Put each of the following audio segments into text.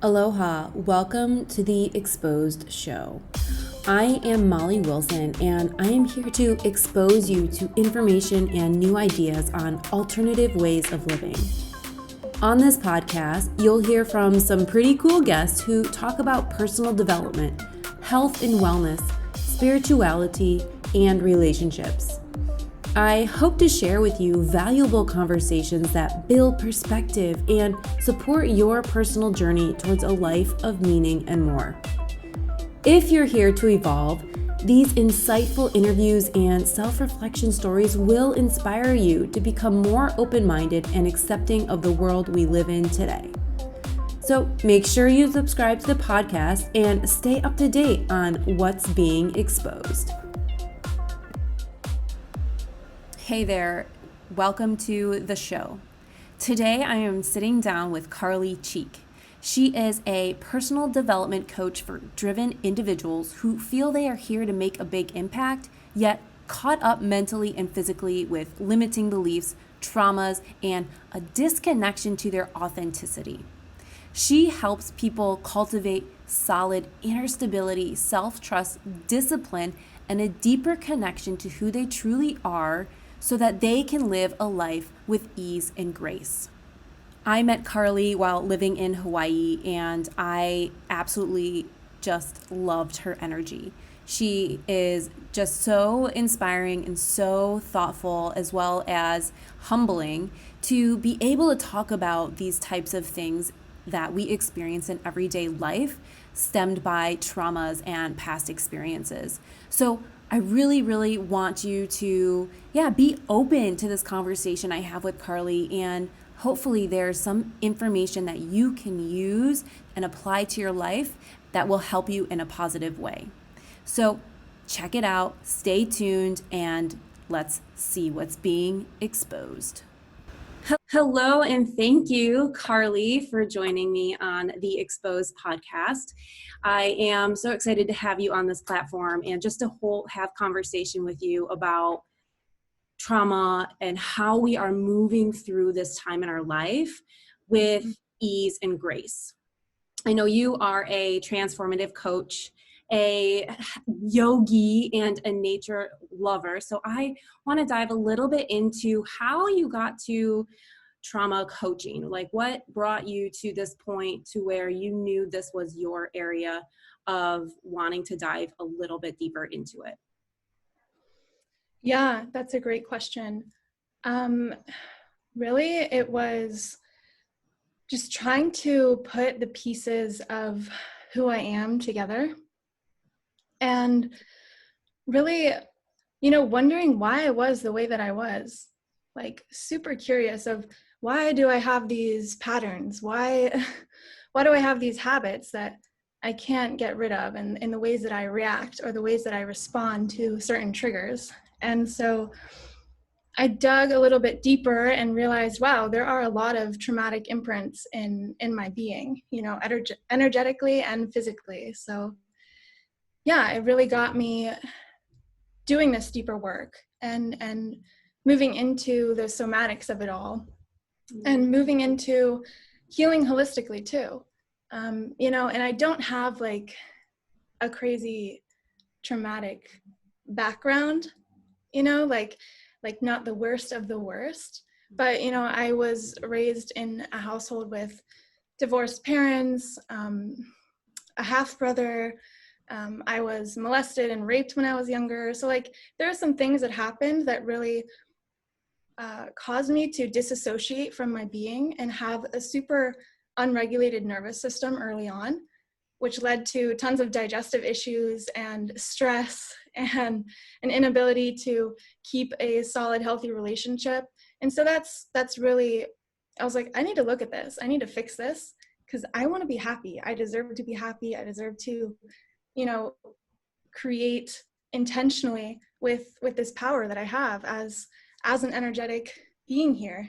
Aloha, welcome to the Exposed Show. I am Molly Willson, and I am here to expose you to information and new ideas on alternative ways of living. On this podcast, you'll hear from some pretty cool guests who talk about personal development, health and wellness, spirituality, and relationships. I hope to share with you valuable conversations that build perspective and support your personal journey towards a life of meaning and more. If you're here to evolve, these insightful interviews and self-reflection stories will inspire you to become more open-minded and accepting of the world we live in today. So make sure you subscribe to the podcast and stay up to date on what's being exposed. Hey there, welcome to the show. Today I am sitting down with Karli Cheek. She is a personal development coach for driven individuals who feel they are here to make a big impact, yet caught up mentally and physically with limiting beliefs, traumas, and a disconnection to their authenticity. She helps people cultivate solid inner stability, self-trust, discipline, and a deeper connection to who they truly are, so that they can live a life with ease and grace. I met Karli while living in Hawaii, and I absolutely just loved her energy. She is just so inspiring and so thoughtful, as well as humbling, to be able to talk about these types of things that we experience in everyday life, stemmed by traumas and past experiences. So I really, really want you to, be open to this conversation I have with Karli, and hopefully there's some information that you can use and apply to your life that will help you in a positive way. So check it out, stay tuned, and let's see what's being exposed. Hello, and thank you, Karli, for joining me on the Exposed podcast. I am so excited to have you on this platform and just to have conversation with you about trauma and how we are moving through this time in our life with ease and grace. I know you are a transformative coach, a yogi, and a nature lover. So I want to dive a little bit into how you got to trauma coaching. Like, what brought you to this point to where you knew this was your area of wanting to dive a little bit deeper into it? Yeah, that's a great question. Really, it was just trying to put the pieces of who I am together, and really, wondering why I was the way that I was. Like, super curious of, why do I have these patterns? Why do I have these habits that I can't get rid of, and in the ways that I react or the ways that I respond to certain triggers? And so I dug a little bit deeper and realized, wow, there are a lot of traumatic imprints in my being, energetically and physically. So yeah, it really got me doing this deeper work and moving into the somatics of it all, and moving into healing holistically too. And I don't have like a crazy traumatic background, like not the worst of the worst, but I was raised in a household with divorced parents, a half brother. I was molested and raped when I was younger. So like there are some things that happened that really caused me to disassociate from my being and have a super unregulated nervous system early on, which led to tons of digestive issues and stress and an inability to keep a solid, healthy relationship. And so that's really, I was like, I need to look at this. I need to fix this because I want to be happy. I deserve to be happy. I deserve to, create intentionally with this power that I have as an energetic being here,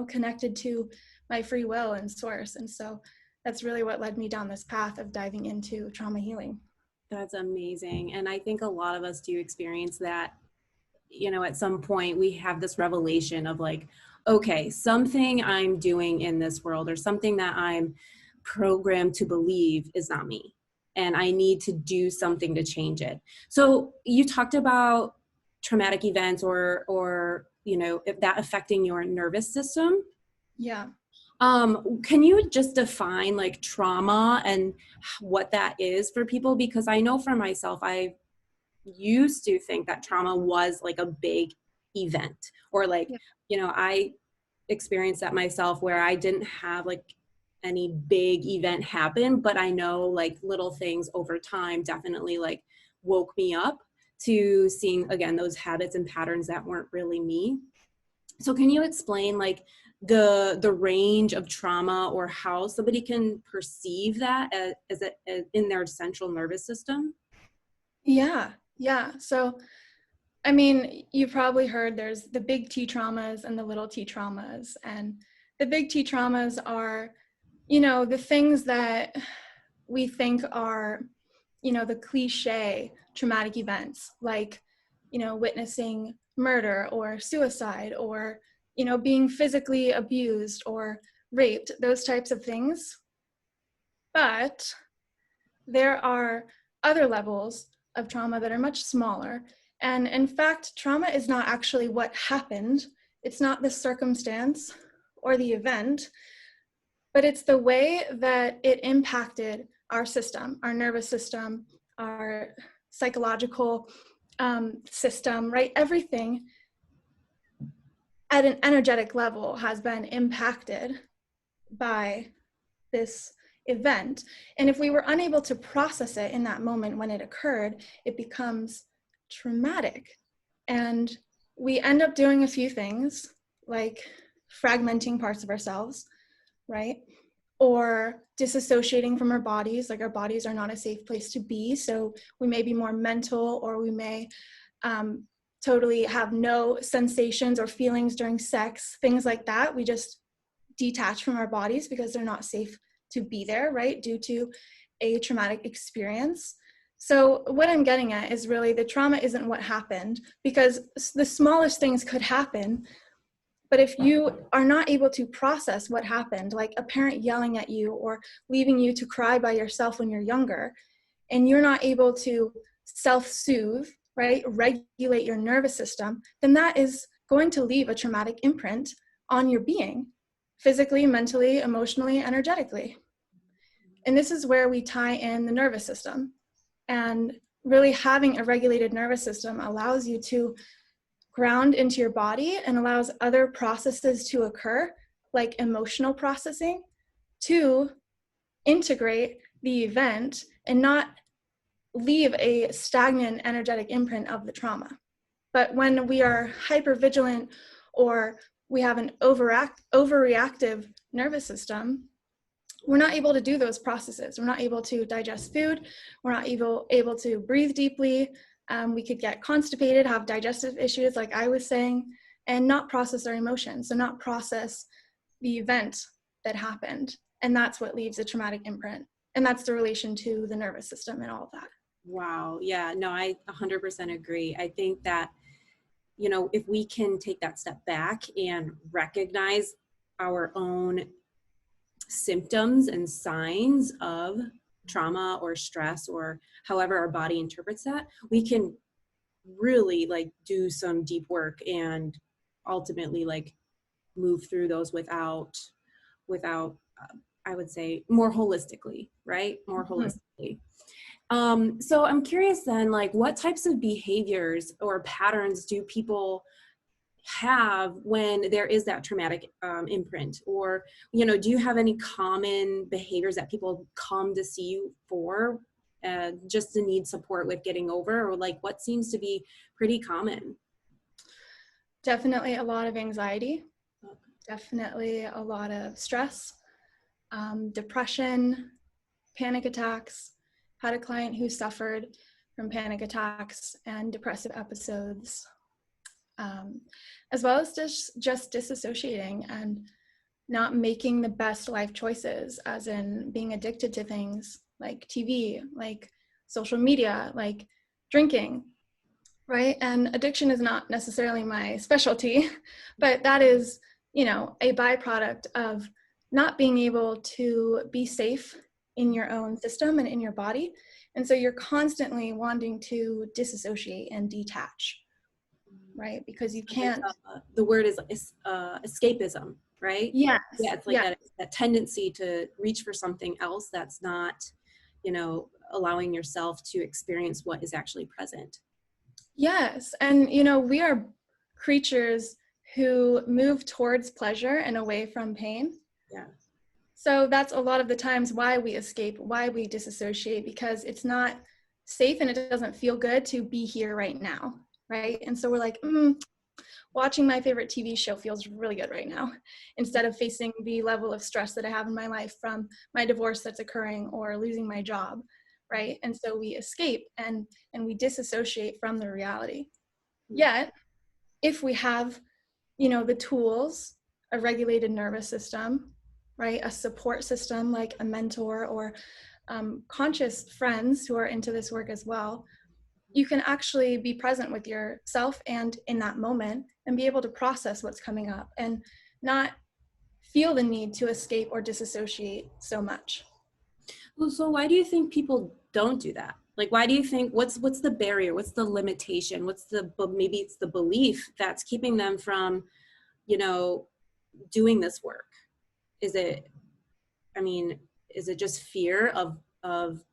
connected to my free will and source. And so that's really what led me down this path of diving into trauma healing. That's amazing. And I think a lot of us do experience that, at some point we have this revelation of like, okay, something I'm doing in this world or something that I'm programmed to believe is not me, and I need to do something to change it. So you talked about traumatic events or if that affecting your nervous system. Yeah. Can you just define like trauma and what that is for people? Because I know for myself, I used to think that trauma was like a big event, or like, Yeah. I experienced that myself where I didn't have like any big event happen, but I know like little things over time definitely like woke me up to seeing again those habits and patterns that weren't really me. So can you explain like the range of trauma or how somebody can perceive that as in their central nervous system? Yeah. Yeah. So, I mean, you've probably heard there's the big T traumas and the little T traumas. And the big T traumas are, the things that we think are, the cliche traumatic events, like, witnessing murder or suicide or, being physically abused or raped, those types of things. But there are other levels of trauma that are much smaller. And in fact, trauma is not actually what happened. It's not the circumstance or the event, but it's the way that it impacted our system, our nervous system, our psychological system, right? Everything at an energetic level has been impacted by this event. And if we were unable to process it in that moment when it occurred, it becomes traumatic. And we end up doing a few things like fragmenting parts of ourselves, right? Or disassociating from our bodies, like our bodies are not a safe place to be. So we may be more mental, or we may totally have no sensations or feelings during sex, things like that. We just detach from our bodies because they're not safe to be there, right? Due to a traumatic experience. So what I'm getting at is really the trauma isn't what happened, because the smallest things could happen. But if you are not able to process what happened, like a parent yelling at you or leaving you to cry by yourself when you're younger, and you're not able to self-soothe, right, regulate your nervous system, then that is going to leave a traumatic imprint on your being, physically, mentally, emotionally, energetically. And this is where we tie in the nervous system. And really having a regulated nervous system allows you to ground into your body and allows other processes to occur, like emotional processing, to integrate the event and not leave a stagnant energetic imprint of the trauma. But when we are hypervigilant or we have an overreactive nervous system, we're not able to do those processes. We're not able to digest food. We're not able to breathe deeply. We could get constipated, have digestive issues, like I was saying, and not process our emotions. So not process the event that happened. And that's what leaves a traumatic imprint. And that's the relation to the nervous system and all of that. Wow. Yeah, no, I 100% agree. I think that, if we can take that step back and recognize our own symptoms and signs of trauma or stress, or however our body interprets that, we can really like do some deep work and ultimately like move through those without I would say more holistically, right? More holistically. So I'm curious then, like what types of behaviors or patterns do people have when there is that traumatic imprint? Or, do you have any common behaviors that people come to see you for just to need support with getting over, or like what seems to be pretty common? Definitely a lot of anxiety, definitely a lot of stress, depression, panic attacks. Had a client who suffered from panic attacks and depressive episodes, as well as just disassociating and not making the best life choices, as in being addicted to things like TV, like social media, like drinking, right? And addiction is not necessarily my specialty, but that is, a byproduct of not being able to be safe in your own system and in your body. And so you're constantly wanting to disassociate and detach, right? Because you can't. The word is escapism, right? Yes. Yeah, it's like that tendency to reach for something else that's not, allowing yourself to experience what is actually present. Yes. And, we are creatures who move towards pleasure and away from pain. Yeah. So that's a lot of the times why we escape, why we disassociate, because it's not safe and it doesn't feel good to be here right now, right? And so we're like, watching my favorite TV show feels really good right now, instead of facing the level of stress that I have in my life from my divorce that's occurring or losing my job, right? And so we escape and we disassociate from the reality. Yet, if we have, the tools, a regulated nervous system, right, a support system like a mentor or conscious friends who are into this work as well, you can actually be present with yourself and in that moment and be able to process what's coming up and not feel the need to escape or disassociate so much. So why do you think people don't do that? Like, why do you think, what's the barrier? What's the limitation? Maybe it's the belief that's keeping them from, doing this work? Is it just fear of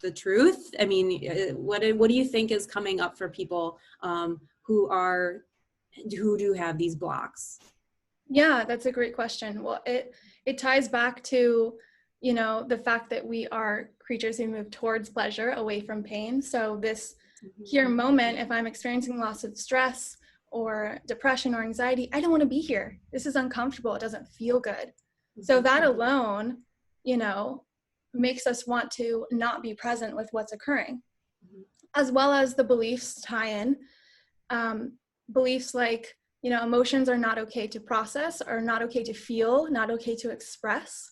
the truth? I mean, what do you think is coming up for people who do have these blocks? Yeah, that's a great question. Well, it ties back to, the fact that we are creatures who move towards pleasure, away from pain. So this here moment, if I'm experiencing lots of stress or depression or anxiety, I don't want to be here. This is uncomfortable. It doesn't feel good. So that alone, makes us want to not be present with what's occurring, as well as the beliefs tie in. Beliefs like, emotions are not okay to process, are not okay to feel, not okay to express,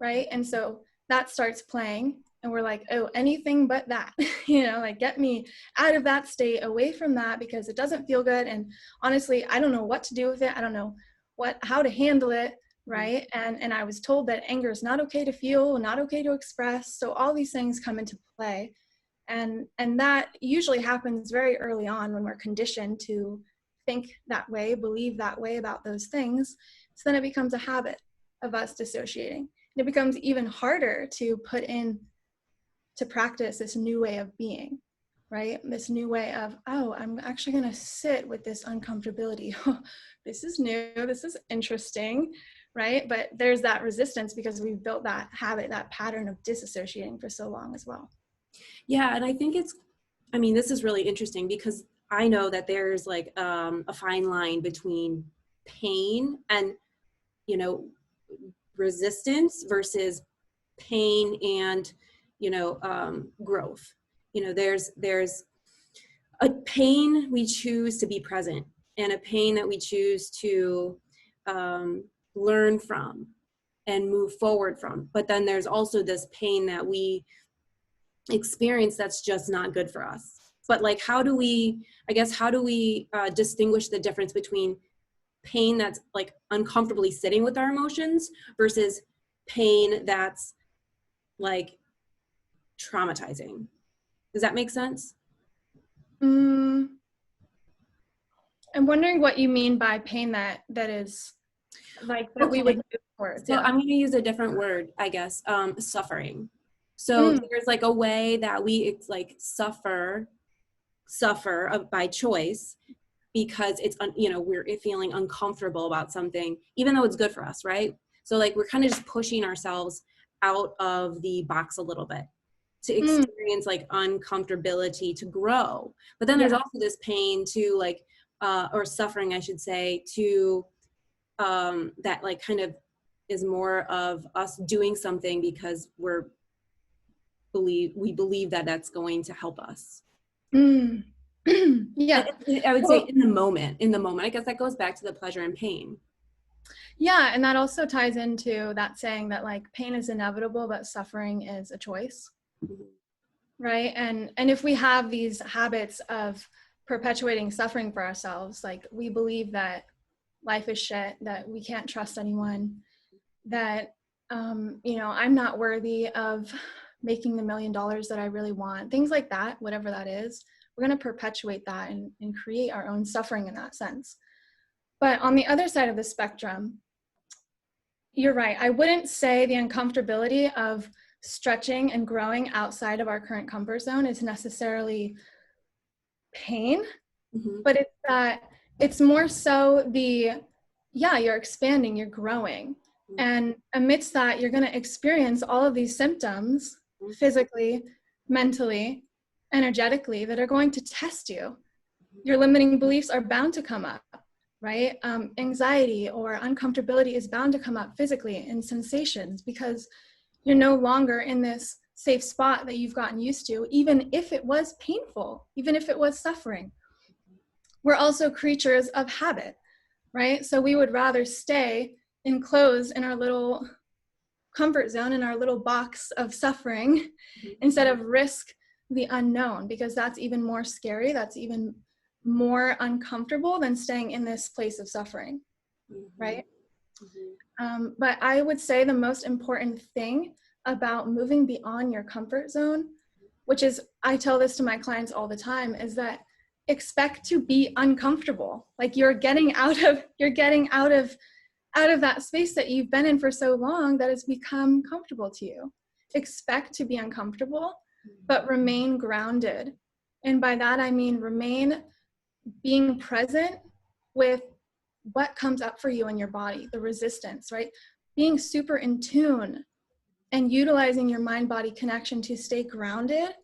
right? And so that starts playing and we're like, oh, anything but that, like get me out of that state, away from that, because it doesn't feel good. And honestly, I don't know what to do with it. I don't know how to handle it, right? And I was told that anger is not okay to feel, not okay to express. So all these things come into play. And that usually happens very early on when we're conditioned to think that way, believe that way about those things. So then it becomes a habit of us dissociating. And it becomes even harder to put in to practice this new way of being, right? This new way of, oh, I'm actually going to sit with this uncomfortability. This is new. This is interesting, right? But there's that resistance because we've built that habit, that pattern of disassociating for so long as well. Yeah, and I think this is really interesting because I know that there's like a fine line between pain and, resistance versus pain and, growth. There's a pain we choose to be present and a pain that we choose to learn from and move forward from. But then there's also this pain that we experience that's just not good for us. But like, how do we distinguish the difference between pain that's like uncomfortably sitting with our emotions versus pain that's like traumatizing? Does that make sense? I'm wondering what you mean by pain that is like that we would move towards. So I'm going to use a different word, I guess, suffering. So there's like a way that we like suffer by choice because it's, we're feeling uncomfortable about something, even though it's good for us, right? So like we're kind of just pushing ourselves out of the box a little bit to experience like uncomfortability, to grow. But then there's also this pain to like, or suffering, I should say, to that like kind of is more of us doing something because we believe that that's going to help us. Yeah, I would say in the moment, I guess that goes back to the pleasure and pain. Yeah, and that also ties into that saying that like pain is inevitable, but suffering is a choice, right? And if we have these habits of perpetuating suffering for ourselves, like we believe that, life is shit, that we can't trust anyone, that, I'm not worthy of making the $1 million that I really want, things like that, whatever that is, we're going to perpetuate that and create our own suffering in that sense. But on the other side of the spectrum, you're right. I wouldn't say the uncomfortability of stretching and growing outside of our current comfort zone is necessarily pain, but it's more so you're expanding, you're growing. And amidst that, you're going to experience all of these symptoms physically, mentally, energetically that are going to test you. Your limiting beliefs are bound to come up, right? Anxiety or uncomfortability is bound to come up physically in sensations, because you're no longer in this safe spot that you've gotten used to, even if it was painful, even if it was suffering. We're also creatures of habit, right? So we would rather stay enclosed in our little comfort zone, in our little box of suffering, instead of risk the unknown, because that's even more scary. That's even more uncomfortable than staying in this place of suffering, right? But I would say the most important thing about moving beyond your comfort zone, which is, I tell this to my clients all the time, is that expect to be uncomfortable. Like you're getting out of that space that you've been in for so long that has become comfortable to you. Expect to be uncomfortable, but remain grounded. And by that, I mean remain being present with what comes up for you in your body, the resistance, right? Being super in tune and utilizing your mind-body connection to stay grounded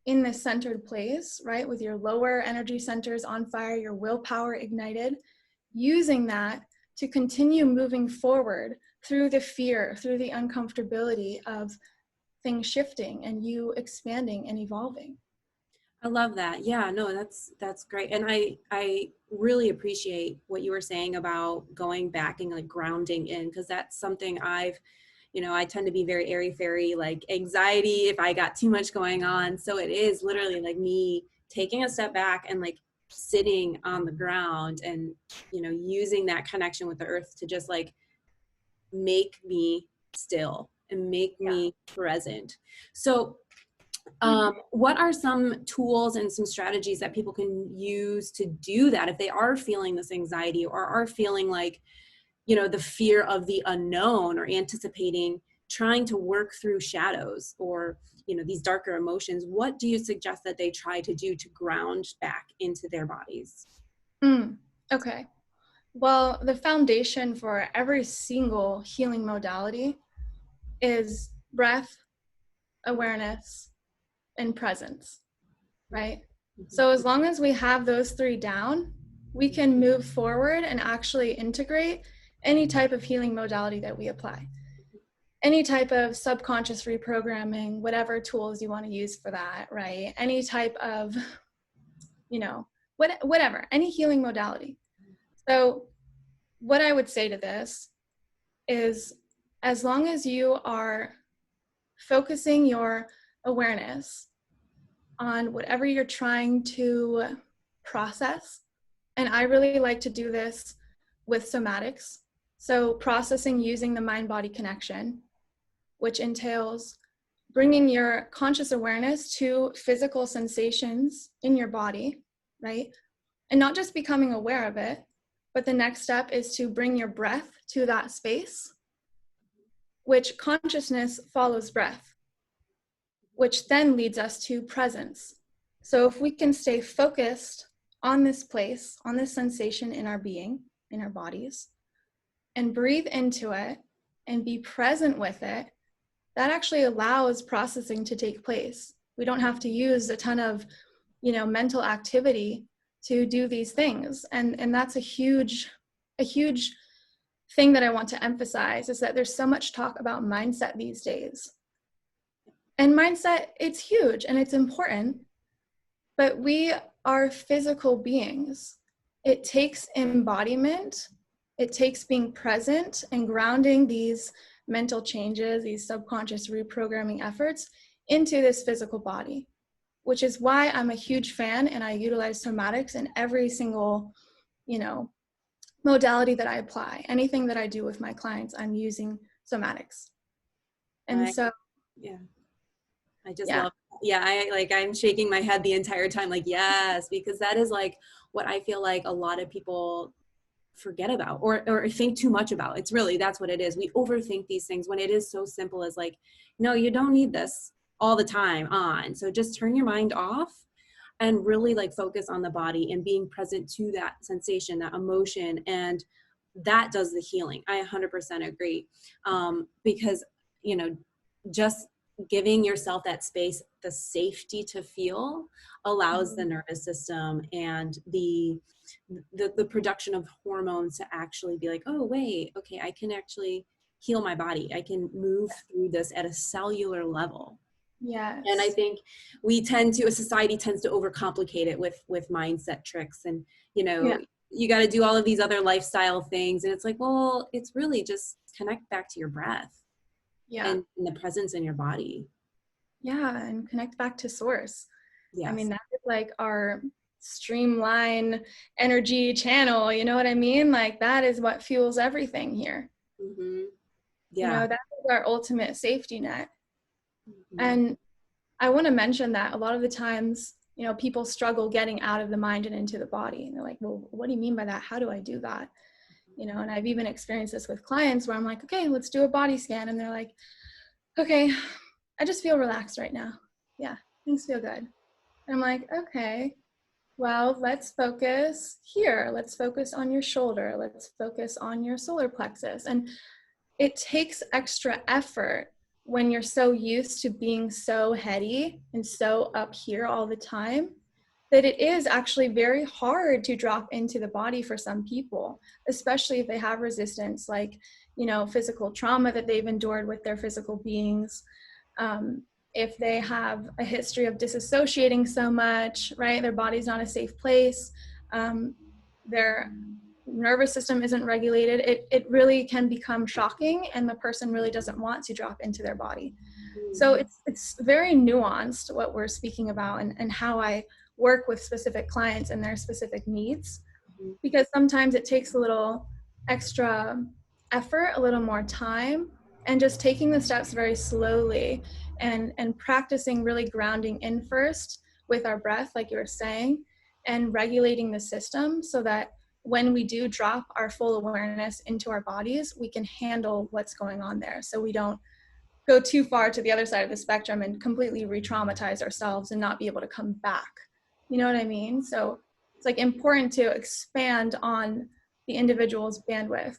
in this centered place, right? With your lower energy centers on fire, your willpower ignited, using that to continue moving forward through the fear, through the uncomfortability of things shifting and you expanding and evolving. I love that. Yeah, no, that's great. And I really appreciate what you were saying about going back and like grounding in, because that's something I tend to be very airy-fairy, like anxiety if I got too much going on. So it is literally like me taking a step back and like sitting on the ground and, using that connection with the earth to just like make me still and make me present. So what are some tools and some strategies that people can use to do that if they are feeling this anxiety or are feeling like, the fear of the unknown, or anticipating trying to work through shadows or, these darker emotions? What do you suggest that they try to do to ground back into their bodies? Okay. Well, the foundation for every single healing modality is breath, awareness, and presence, right? So as long as we have those three down, we can move forward and actually integrate any type of healing modality that we apply. Any type of subconscious reprogramming, whatever tools you want to use for that, right? Any type of, whatever, any healing modality. So what I would say to this is, as long as you are focusing your awareness on whatever you're trying to process, and I really like to do this with somatics. So processing using the mind-body connection, which entails bringing your conscious awareness to physical sensations in your body, right? And not just becoming aware of it, but the next step is to bring your breath to that space, which consciousness follows breath, which then leads us to presence. So if we can stay focused on this place, on this sensation in our being, in our bodies, and breathe into it and be present with it, that actually allows processing to take place. We don't have to use a ton of, mental activity to do these things. And that's a huge thing that I want to emphasize, is that there's so much talk about mindset these days. And mindset, it's huge and it's important, but we are physical beings. It takes embodiment. It takes being present and grounding these mental changes, these subconscious reprogramming efforts into this physical body, which is why I'm a huge fan and I utilize somatics in every single, modality that I apply, anything that I do with my clients, I'm using somatics. And so, yeah, I just yeah, love, yeah, I'm shaking my head the entire time, like, yes, because that is like what I feel like a lot of people forget about or think too much about. It's really, that's what it is. We overthink these things when it is so simple as like, no, you don't need this all the time on. So just turn your mind off and really like focus on the body and being present to that sensation, that emotion, and that does the healing. I 100% agree. Because, you know, just giving yourself that space, the safety to feel, allows the nervous system and the production of hormones to actually be like, oh wait, okay, I can actually heal my body. I can move through this at a cellular level. And I yes, think we tend to, a society tends to overcomplicate it with mindset tricks and, you know, yeah, you got to do all of these other lifestyle things. And it's like, well, it's really just connect back to your breath yeah, and the presence in your body. yeah, and connect back to source. I mean, Yes. that is like our streamline energy channel, you know what I mean? Like that is what fuels everything here. Mm-hmm. You Yeah. know, that is our ultimate safety net. Mm-hmm. And I want to mention that a lot of the times, you know, people struggle getting out of the mind and into the body. And they're like, well, what do you mean by that? How do I do that? You know, and I've even experienced this with clients where I'm like, okay, let's do a body scan. And they're like, okay, I just feel relaxed right now. Yeah, things feel good. And I'm like, okay, well, let's focus here. Let's focus on your shoulder. Let's focus on your solar plexus. And it takes extra effort when you're so used to being so heady and so up here all the time that it is actually very hard to drop into the body for some people, especially if they have resistance, like, you know, physical trauma that they've endured with their physical beings. If they have a history of disassociating so much, right? Their body's not a safe place. Their nervous system isn't regulated. It really can become shocking, and the person really doesn't want to drop into their body. So it's very nuanced what we're speaking about, and how I work with specific clients and their specific needs, Mm-hmm. because sometimes it takes a little extra effort, a little more time, and just taking the steps very slowly and practicing really grounding in first with our breath, like you were saying, and regulating the system so that when we do drop our full awareness into our bodies, we can handle what's going on there. So we don't go too far to the other side of the spectrum and completely re-traumatize ourselves and not be able to come back. You know what I mean? So it's like important to expand on the individual's bandwidth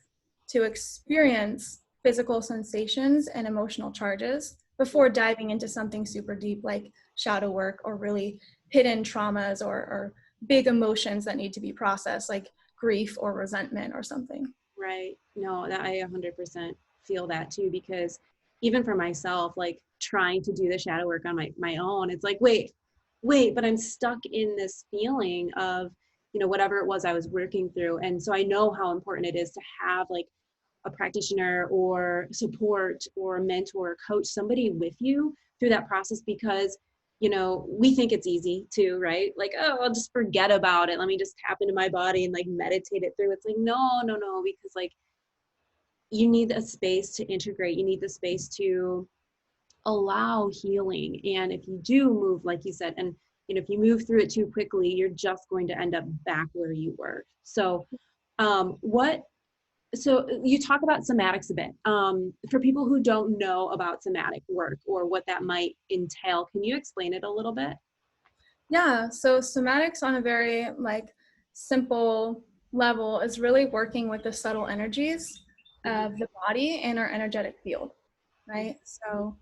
to experience physical sensations and emotional charges before diving into something super deep like shadow work or really hidden traumas or big emotions that need to be processed, like grief or resentment or something. Right. No, that I 100% feel that too, because even for myself, like trying to do the shadow work on my own, it's like, wait, but I'm stuck in this feeling of, you know, whatever it was I was working through. And so I know how important it is to have like a practitioner or support or a mentor, coach, somebody with you through that process, because you know, we think it's easy too, right? Like, oh, I'll just forget about it. Let me just tap into my body and like meditate it through. It's like, no, because like you need a space to integrate. You need the space to allow healing. And if you do move, like you said, and you know, if you move through it too quickly, you're just going to end up back where you were. So, what so you talk about somatics a bit. For people who don't know about somatic work or what that might entail, can you explain it a little bit? Yeah, so somatics on a very like simple level is really working with the subtle energies of the body and our energetic field, right? So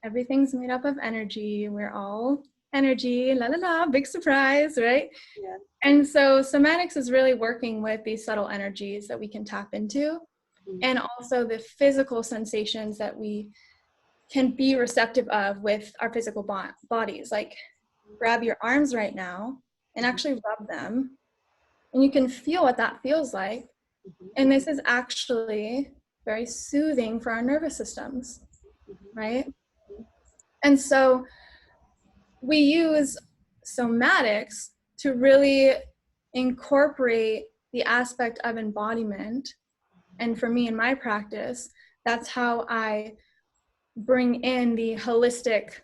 everything's made up of energy. We're all energy, la la la, big surprise, right? Yeah. And so somatics is really working with these subtle energies that we can tap into, Mhm. and also the physical sensations that we can be receptive of with our physical bodies. Like grab your arms right now and Mhm. actually rub them, and you can feel what that feels like. Mhm. And this is actually very soothing for our nervous systems, Mhm. right? And so we use somatics to really incorporate the aspect of embodiment. And for me in my practice, that's how I bring in the holistic,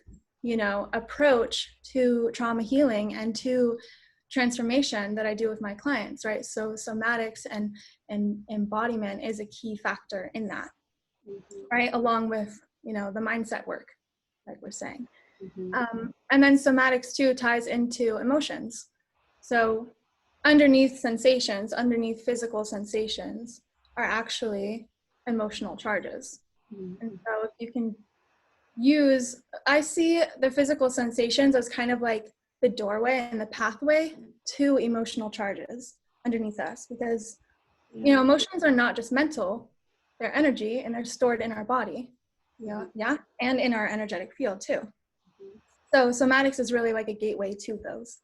approach to trauma healing and to transformation that I do with my clients, right? So somatics and embodiment is a key factor in that, right? Along with, the mindset work, like we're saying. And then somatics too ties into emotions. So underneath sensations, underneath physical sensations are actually emotional charges. And so if you can I see the physical sensations as kind of like the doorway and the pathway to emotional charges underneath us, because, emotions are not just mental, they're energy, and they're stored in our body. Yeah. And in our energetic field too. So somatics is really like a gateway to those.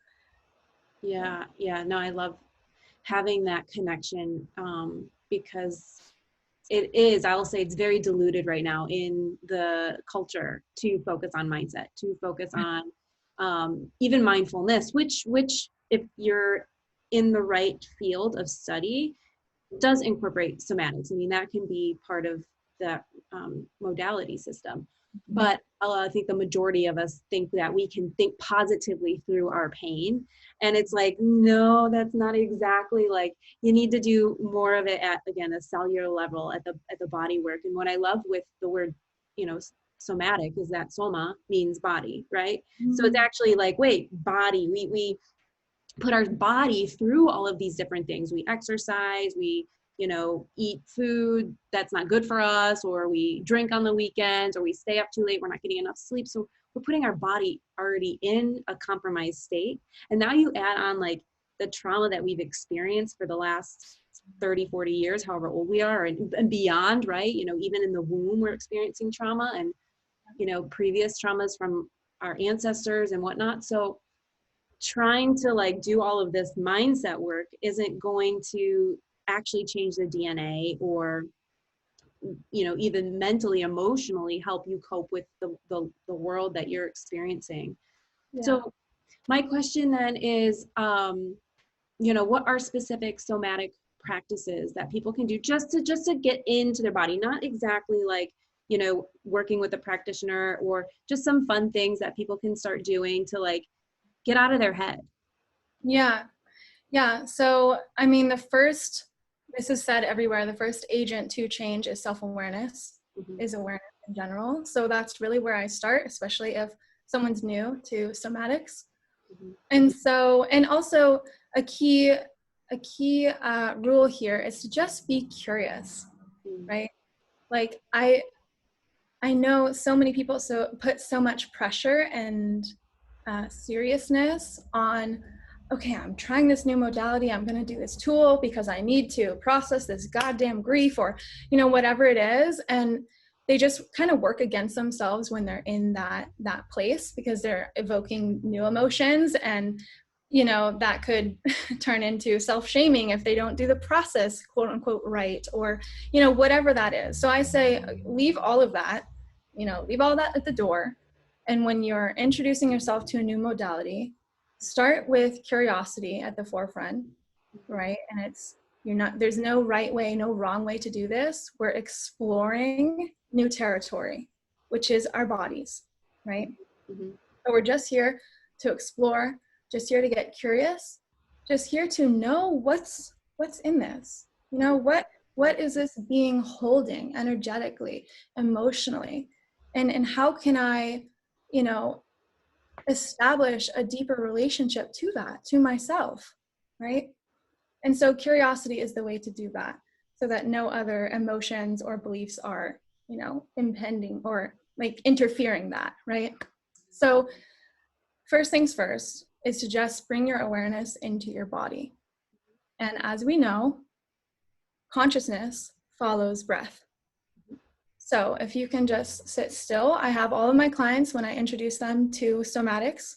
Yeah. No, I love having that connection, because it is, I will say it's very diluted right now in the culture to focus on mindset, to focus on even mindfulness, which if you're in the right field of study, does incorporate somatics. I mean, that can be part of the modality system. But I think the majority of us think that we can think positively through our pain. And it's like, no, that's not exactly, like, you need to do more of it at, again, a cellular level, at the body work. And what I love with the word, somatic, is that soma means body, right? So it's actually like, wait, body, we put our body through all of these different things. We exercise, we, eat food that's not good for us, or we drink on the weekends, or we stay up too late, we're not getting enough sleep. So we're putting our body already in a compromised state. And now you add on like the trauma that we've experienced for the last 30, 40 years, however old we are, and beyond, right? Even in the womb, we're experiencing trauma, and, previous traumas from our ancestors and whatnot. So trying to like do all of this mindset work isn't going to actually change the DNA, or even mentally, emotionally help you cope with the world that you're experiencing. So my question then is, what are specific somatic practices that people can do just to get into their body? Not exactly like, working with a practitioner, or just some fun things that people can start doing to like get out of their head. Yeah. So, I mean, this is said everywhere, the first agent to change is self-awareness, is awareness in general. So that's really where I start, especially if someone's new to somatics. And so, and also a key rule here is to just be curious, right? Like I know so many people put so much pressure and seriousness on, okay, I'm trying this new modality, I'm going to do this tool because I need to process this goddamn grief, or, whatever it is. And they just kind of work against themselves when they're in that place, because they're evoking new emotions, and, that could turn into self-shaming if they don't do the process, quote unquote, right, or, whatever that is. So I say, leave all of that, leave all that at the door. And when you're introducing yourself to a new modality, start with curiosity at the forefront, right? And there's no right way, no wrong way to do this. We're exploring new territory, which is our bodies, right? So we're just here to explore, just here to get curious, just here to know what's in this. What is this being holding energetically, emotionally, and how can I, establish a deeper relationship to that, to myself, right? And so curiosity is the way to do that, so that no other emotions or beliefs are, impending or like interfering that, right? So first things first is to just bring your awareness into your body. And as we know, consciousness follows breath. So if you can just sit still, I have all of my clients, when I introduce them to somatics,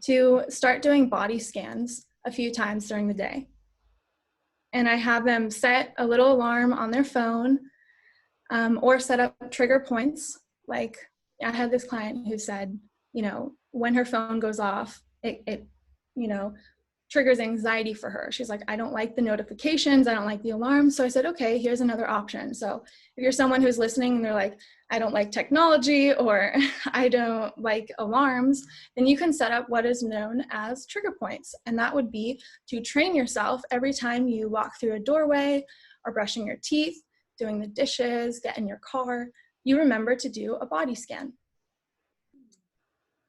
to start doing body scans a few times during the day. And I have them set a little alarm on their phone, or set up trigger points. Like I had this client who said, when her phone goes off, it triggers anxiety for her. She's like, I don't like the notifications. I don't like the alarms. So I said, okay, here's another option. So if you're someone who's listening and they're like, I don't like technology or I don't like alarms, then you can set up what is known as trigger points. And that would be to train yourself every time you walk through a doorway or brushing your teeth, doing the dishes, get in your car, you remember to do a body scan.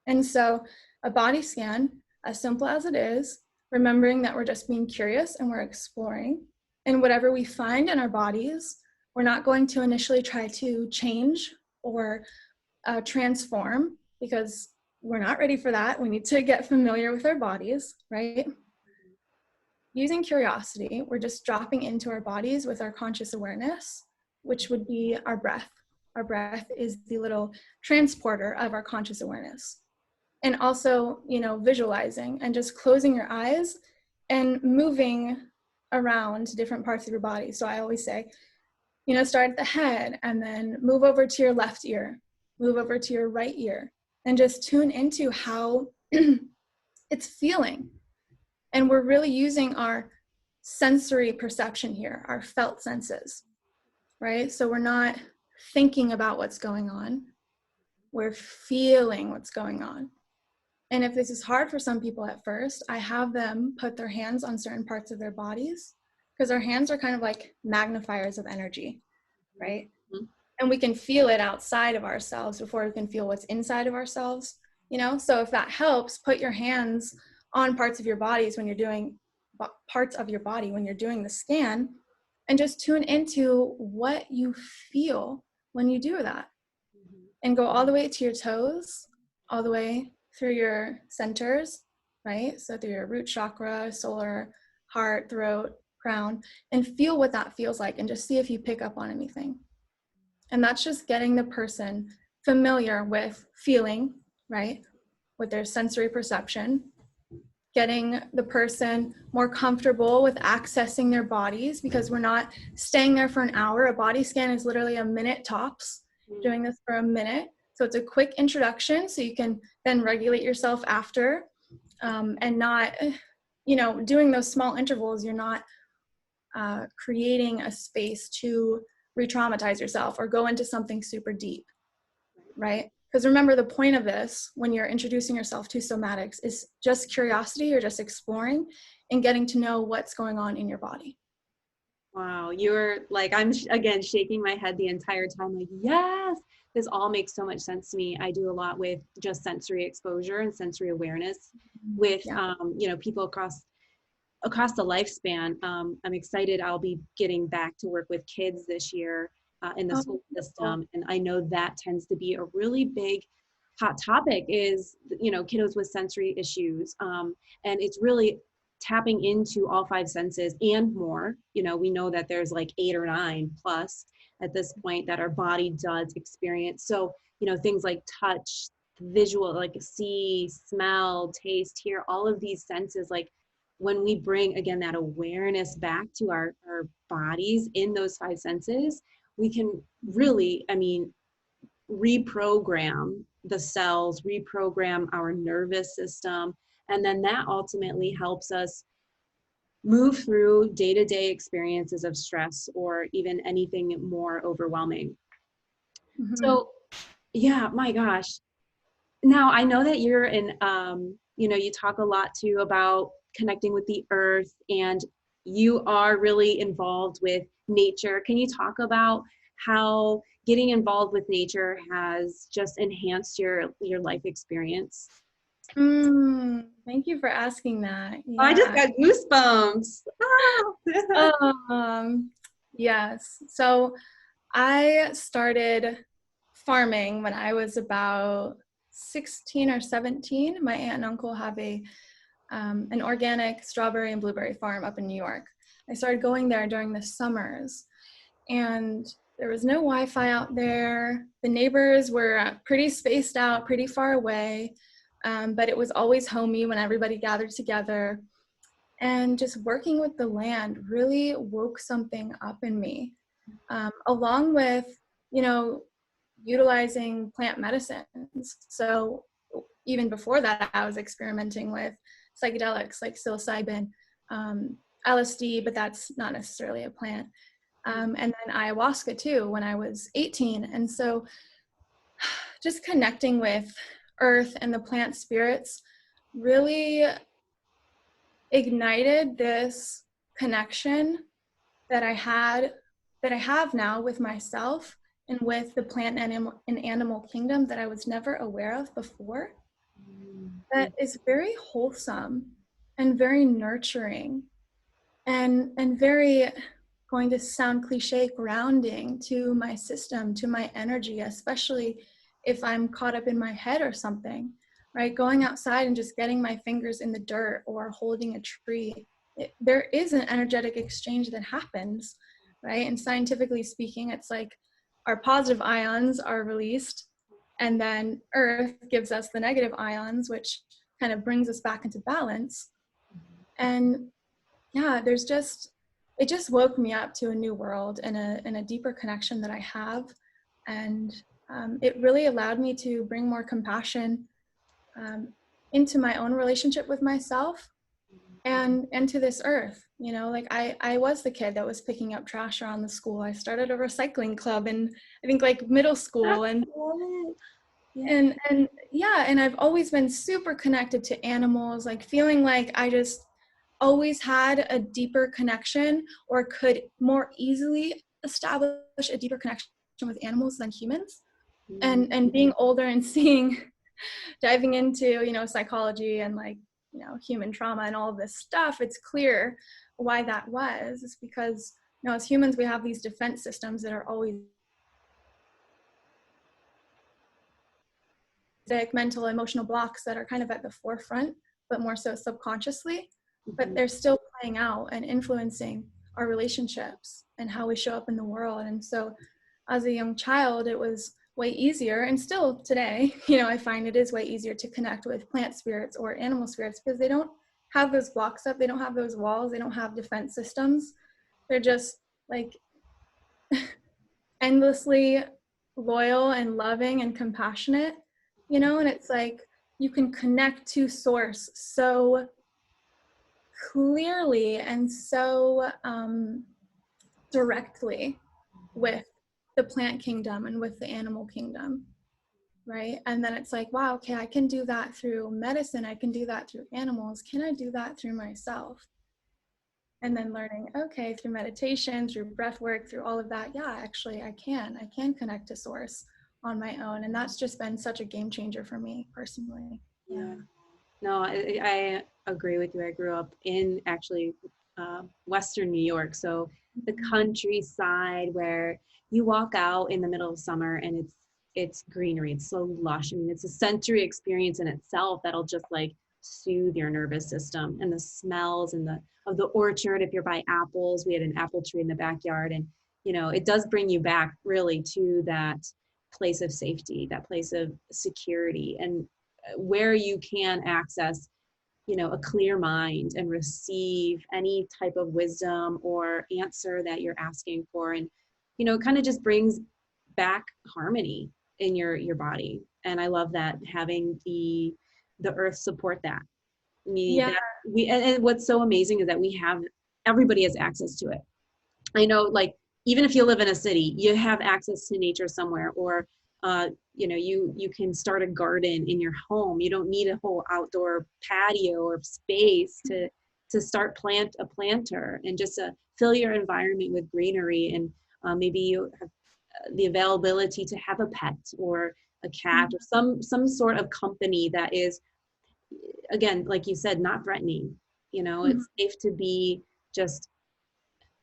And so a body scan, as simple as it is, remembering that we're just being curious and we're exploring. And whatever we find in our bodies, we're not going to initially try to change or transform, because we're not ready for that. We need to get familiar with our bodies, right? Using curiosity, we're just dropping into our bodies with our conscious awareness, which would be our breath. Our breath is the little transporter of our conscious awareness. And also, visualizing and just closing your eyes and moving around different parts of your body. So I always say, start at the head and then move over to your left ear, move over to your right ear, and just tune into how it's feeling. And we're really using our sensory perception here, our felt senses, right? So we're not thinking about what's going on. We're feeling what's going on. And if this is hard for some people at first, I have them put their hands on certain parts of their bodies, because our hands are kind of like magnifiers of energy, right? Mm-hmm. And we can feel it outside of ourselves before we can feel what's inside of ourselves, So if that helps, put your hands on parts of your bodies when you're doing the scan, and just tune into what you feel when you do that. Mm-hmm. And go all the way to your toes, all the way through your centers, right? So through your root chakra, solar, heart, throat, crown, and feel what that feels like, and just see if you pick up on anything. And that's just getting the person familiar with feeling, right? With their sensory perception, getting the person more comfortable with accessing their bodies, because we're not staying there for an hour. A body scan is literally a minute tops, doing this for a minute. So it's a quick introduction, so you can then regulate yourself after, and not, doing those small intervals, you're not creating a space to re-traumatize yourself or go into something super deep, right? Because remember, the point of this, when you're introducing yourself to somatics, is just curiosity. You're just exploring and getting to know what's going on in your body. Wow, you're like, I'm again shaking my head the entire time, like, yes, this all makes so much sense to me. I do a lot with just sensory exposure and sensory awareness with, people across the lifespan. I'm excited. I'll be getting back to work with kids this year in the school system. And I know that tends to be a really big hot topic is, kiddos with sensory issues. And it's really tapping into all 5 senses and more. We know that there's like 8 or 9 plus at this point that our body does experience. So, things like touch, visual, like see, smell, taste, hear, all of these senses, like when we bring, again, that awareness back to our bodies in those 5 senses, we can really, reprogram the cells, reprogram our nervous system. And then that ultimately helps us move through day-to-day experiences of stress or even anything more overwhelming. Mm-hmm. So, yeah, my gosh. Now, I know that you're in, you talk a lot too about connecting with the earth, and you are really involved with nature. Can you talk about how getting involved with nature has just enhanced your life experience? Thank you for asking that. Yeah. I just got goosebumps. Yes. So I started farming when I was about 16 or 17. My aunt and uncle have an organic strawberry and blueberry farm up in New York. I started going there during the summers, and there was no Wi-Fi out there. The neighbors were pretty spaced out, pretty far away, but it was always homey when everybody gathered together. And just working with the land really woke something up in me, along with, utilizing plant medicines. So even before that, I was experimenting with psychedelics like psilocybin, LSD, but that's not necessarily a plant. And then ayahuasca too, when I was 18. And so just connecting with earth and the plant spirits really ignited this connection that I have now with myself and with the plant and animal kingdom that I was never aware of before. That is very wholesome and very nurturing and very, going to sound cliche, grounding to my system, to my energy, especially if I'm caught up in my head or something, right? Going outside and just getting my fingers in the dirt or holding a tree, there is an energetic exchange that happens, right? And scientifically speaking, it's like our positive ions are released, and then earth gives us the negative ions, which kind of brings us back into balance. And yeah, it just woke me up to a new world and a deeper connection that I have. And it really allowed me to bring more compassion into my own relationship with myself and to this earth. You know, like I was the kid that was picking up trash around the school. I started a recycling club in, I think, like middle school. And and I've always been super connected to animals, like feeling like I just always had a deeper connection, or could more easily establish a deeper connection with animals than humans. And being older and seeing, diving into, you know, psychology and, like, you know, human trauma and all of this stuff, it's clear why that was. It's because, you know, as humans, we have these defense systems that are always mental, emotional blocks that are kind of at the forefront, but more so subconsciously, but they're still playing out and influencing our relationships and how we show up in the world. And so as a young child, it was way easier, and still today, you know, I find it is way easier to connect with plant spirits or animal spirits, because they don't have those blocks up, they don't have those walls, they don't have defense systems. They're just like endlessly loyal and loving and compassionate, you know. And it's like you can connect to source so clearly and so directly with the plant kingdom and with the animal kingdom, right? And then it's like, wow, okay, I can do that through medicine, I can do that through animals, can I do that through myself? And then learning, okay, through meditation, through breath work, through all of that, yeah, actually I can connect to source on my own. And that's just been such a game changer for me personally. Yeah. No, I agree with you. I grew up in actually Western New York. So the countryside where you walk out in the middle of summer and it's greenery. It's so lush. I mean, it's a sensory experience in itself that'll just like soothe your nervous system, and the smells and of the orchard. If you're by apples, we had an apple tree in the backyard, and you know, it does bring you back really to that place of safety, that place of security, and where you can access, you know, a clear mind and receive any type of wisdom or answer that you're asking for. And, you know, it kind of just brings back harmony in your body. And I love that, having the earth support that. I mean, Yeah. that and what's so amazing is that everybody has access to it. I know, like, even if you live in a city, you have access to nature somewhere, or you know, you can start a garden in your home. You don't need a whole outdoor patio or space to start a planter, and just to fill your environment with greenery. And maybe you have the availability to have a pet or a cat, or some sort of company that is, again, like you said, not threatening. You know, it's safe to be just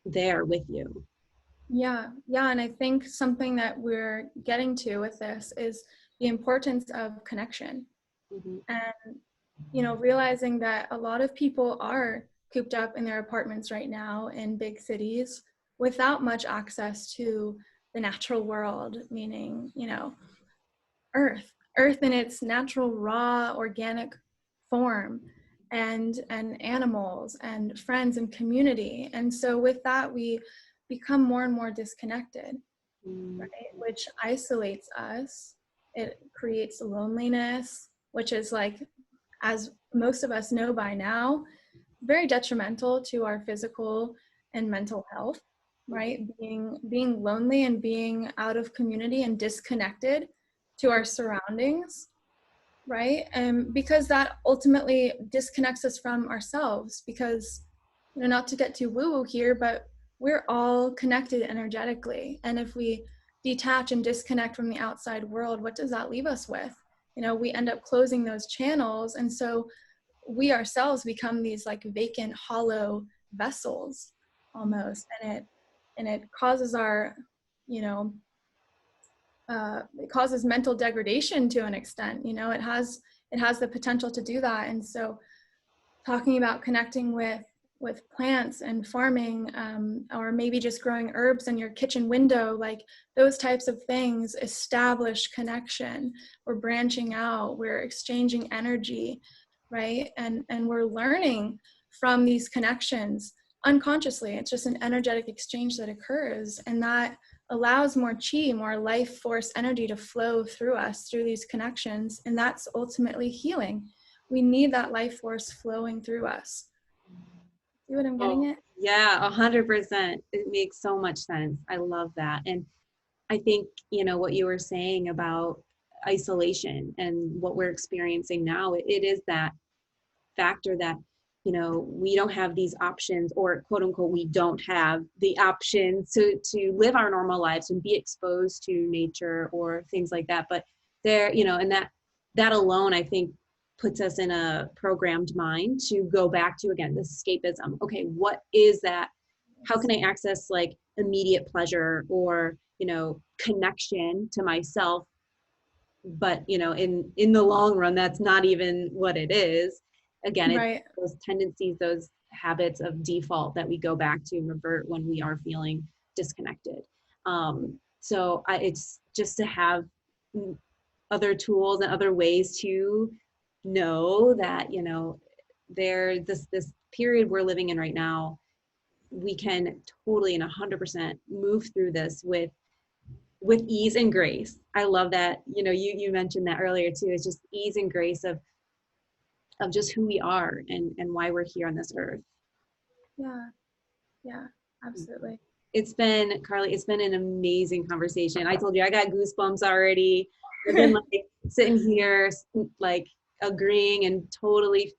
there with you. Yeah, and I think something that we're getting to with this is the importance of connection. And, you know, realizing that a lot of people are cooped up in their apartments right now in big cities without much access to the natural world, meaning, you know, earth in its natural, raw, organic form, and animals and friends and community. And so with that, we become more and more disconnected, right? Which isolates us. It creates loneliness, which is like as most of us know by now, very detrimental to our physical and mental health, right? Being lonely and being out of community and disconnected to our surroundings, right? And because that ultimately disconnects us from ourselves, because, you know, not to get too woo-woo here, but we're all connected energetically. And if we detach and disconnect from the outside world, what does that leave us with? You know, we end up closing those channels. And so we ourselves become these like vacant, hollow vessels almost. And it causes our, you know, it causes mental degradation to an extent. You know, it has the potential to do that. And so talking about connecting with plants and farming, or maybe just growing herbs in your kitchen window, like those types of things establish connection. We're branching out, we're exchanging energy, right? And we're learning from these connections unconsciously. It's just an energetic exchange that occurs, and that allows more chi, more life force energy to flow through us through these connections. And that's ultimately healing. We need that life force flowing through us. See what I'm getting at? Yeah, 100%. It makes so much sense. I love that. And I think, you know, what you were saying about isolation and what we're experiencing now, it is that factor that, you know, we don't have these options, or quote unquote, we don't have the option to live our normal lives and be exposed to nature or things like that. But there, you know, and that alone, I think, puts us in a programmed mind to go back to, again, this escapism. Okay, what is that? How can I access like immediate pleasure or, you know, connection to myself? But, you know, in the long run, that's not even what it is. Again, it's Right. those tendencies, those habits of default that we go back to and revert when we are feeling disconnected. So it's just to have other tools and other ways to know that, you know, this period we're living in right now, we can totally and 100% move through this with ease and grace. I love that, you know, you mentioned that earlier too. It's just ease and grace of just who we are and why we're here on this earth. Yeah, absolutely. It's been, Karli, it's been an amazing conversation. I told you I got goosebumps already. I've been like sitting here like agreeing and totally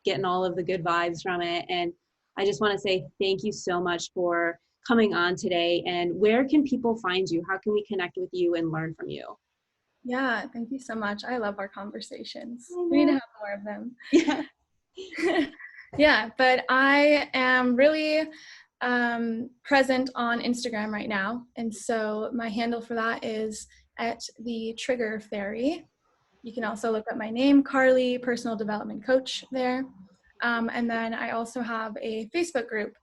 getting all of the good vibes from it. And I just want to say thank you so much for coming on today. And where can people find you? How can we connect with you and learn from you? Yeah, thank you so much. I love our conversations. We need to have more of them. Yeah. Yeah, but I am really present on Instagram right now. And so my handle for that is at the Trigger Fairy. You can also look up my name, Karli, personal development coach there. And then I also have a Facebook group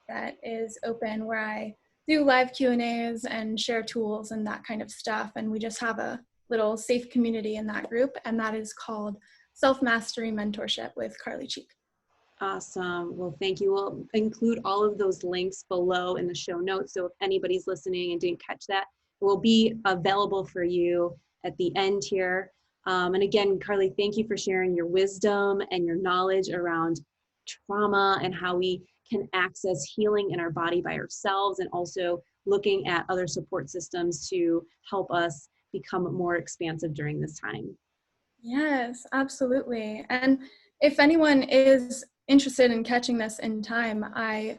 that is open where I do live Q&As and share tools and that kind of stuff. And we just have a little safe community in that group. And that is called Self-Mastery Mentorship with Karli Cheek. Awesome. Well, thank you. We'll include all of those links below in the show notes. So if anybody's listening and didn't catch that, it will be available for you at the end here. And again, Karli, thank you for sharing your wisdom and your knowledge around trauma and how we can access healing in our body by ourselves, and also looking at other support systems to help us become more expansive during this time. Yes, absolutely. And if anyone is interested in catching this in time, I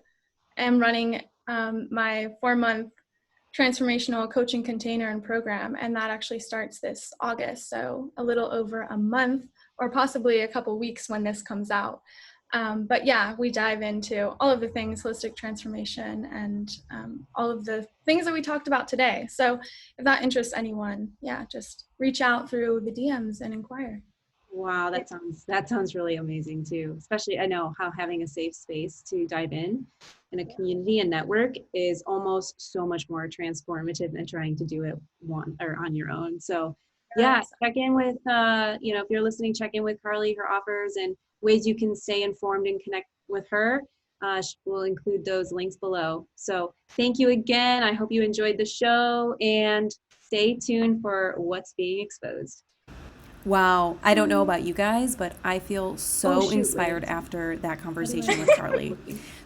am running my 4-month transformational coaching container and program, and that actually starts this August, so a little over a month, or possibly a couple weeks when this comes out. But yeah, we dive into all of the things holistic transformation and all of the things that we talked about today. So if that interests anyone, yeah, just reach out through the DMs and inquire. Wow, that sounds really amazing too. Especially, I know how having a safe space to dive in a community and network is almost so much more transformative than trying to do it on your own. So yeah, check in with you know, if you're listening, check in with Karli, her offers and ways you can stay informed and connect with her. We'll include those links below. So thank you again. I hope you enjoyed the show, and stay tuned for what's being exposed. Wow. I don't know about you guys, but I feel so shoot, inspired Liz. after that conversation with Karli.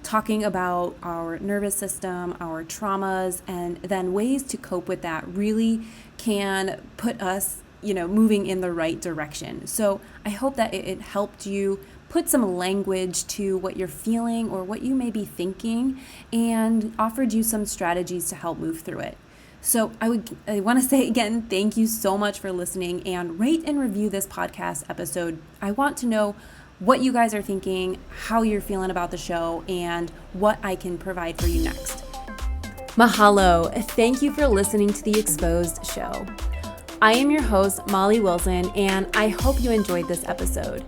Talking about our nervous system, our traumas, and then ways to cope with that really can put us, moving in the right direction. So I hope that it helped you put some language to what you're feeling or what you may be thinking and offered you some strategies to help move through it. So I want to say again, thank you so much for listening, and rate and review this podcast episode. I want to know what you guys are thinking, how you're feeling about the show, and what I can provide for you next. Mahalo. Thank you for listening to the Exposed Show. I am your host, Molly Willson, and I hope you enjoyed this episode.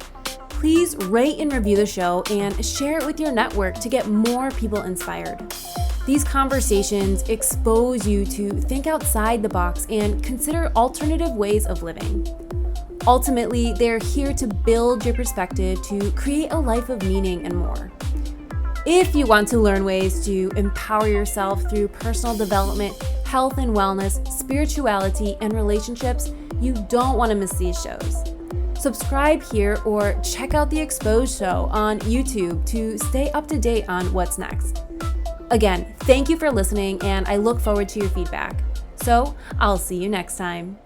Please rate and review the show and share it with your network to get more people inspired. These conversations expose you to think outside the box and consider alternative ways of living. Ultimately, they're here to build your perspective to create a life of meaning and more. If you want to learn ways to empower yourself through personal development, health and wellness, spirituality, and relationships, you don't want to miss these shows. Subscribe here or check out the Exposed Show on YouTube to stay up to date on what's next. Again, thank you for listening, and I look forward to your feedback. So I'll see you next time.